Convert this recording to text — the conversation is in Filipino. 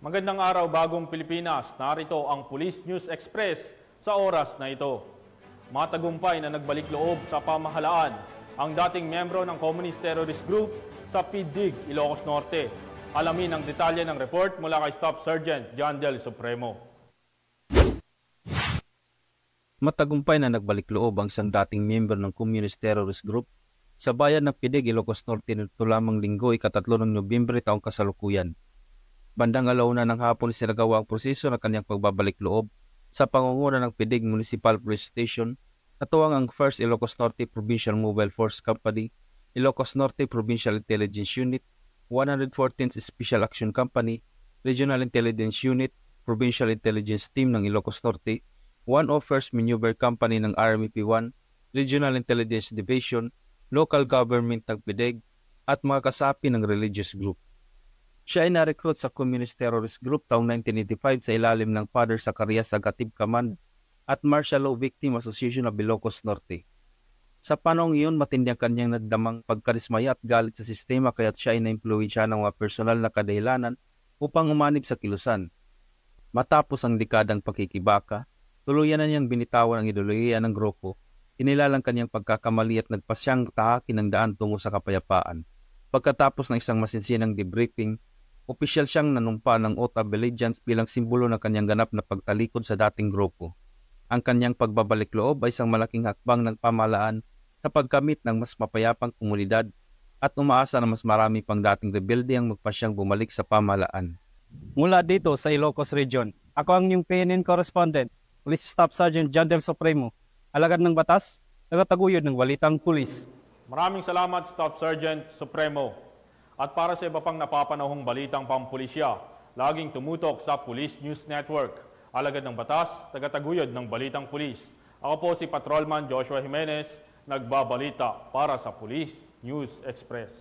Magandang araw bagong Pilipinas, narito ang Police News Express sa oras na ito. Matagumpay na nagbalik loob sa pamahalaan ang dating membro ng Communist Terrorist Group sa PIDIG, Ilocos Norte. Alamin ang detalye ng report mula kay Staff Sergeant John Del Supremo. Matagumpay na nagbalik loob ang isang dating member ng Communist Terrorist Group sa bayan ng PIDIG, Ilocos Norte nito lamang linggo, ika-3 ng Nobyembre taong kasalukuyan. Bandang 1:00 ng hapon sinagawa ang proseso ng kanyang pagbabalik loob sa pangunguna ng PIDIG Municipal Police Station na tuwang ang 1st Ilocos Norte Provincial Mobile Force Company, Ilocos Norte Provincial Intelligence Unit, 114th Special Action Company, Regional Intelligence Unit, Provincial Intelligence Team ng Ilocos Norte, 101st Maneuver Company ng RMP1, Regional Intelligence Division, Local Government ng PIDIG, at mga kasapi ng religious group. Siya ay na-recruit sa Communist Terrorist Group taong 1985 sa ilalim ng Father Zacarias Agatib Command at Martial Law Victim Association of Ilocos Norte. Sa panahong iyon, matindi ang kanyang nagdamang pagkarismaya at galit sa sistema kaya't siya ay na-impluwensya ng mga personal na kadahilanan upang umanib sa kilusan. Matapos ang dekadang pakikibaka, tuluyan na niyang binitawan ang ideolohiya ng grupo, inilalang kanyang pagkakamali at nagpasyang tahakin ng daan tungo sa kapayapaan. Pagkatapos ng isang masinsinang debriefing, opisyal siyang nanumpa ng Oath of Allegiance bilang simbolo ng kanyang ganap na pagtalikod sa dating grupo. Ang kanyang pagbabalik loob ay isang malaking hakbang ng pamahalaan sa pagkamit ng mas mapayapang komunidad at umaasa na mas marami pang dating rebelde ang magpasyang bumalik sa pamahalaan. Mula dito sa Ilocos Region, ako ang inyong PNN correspondent, Police Staff Sergeant John Del Supremo, alagad ng batas, tagataguyod ng Balitang Pulis. Maraming salamat, Staff Sergeant Supremo. At para sa iba pang napapanahong balitang pampulisya, laging tumutok sa Police News Network. Alagad ng batas, tagataguyod ng Balitang Pulis. Ako po si Patrolman Joshua Jimenez, nagbabalita para sa Police News Express.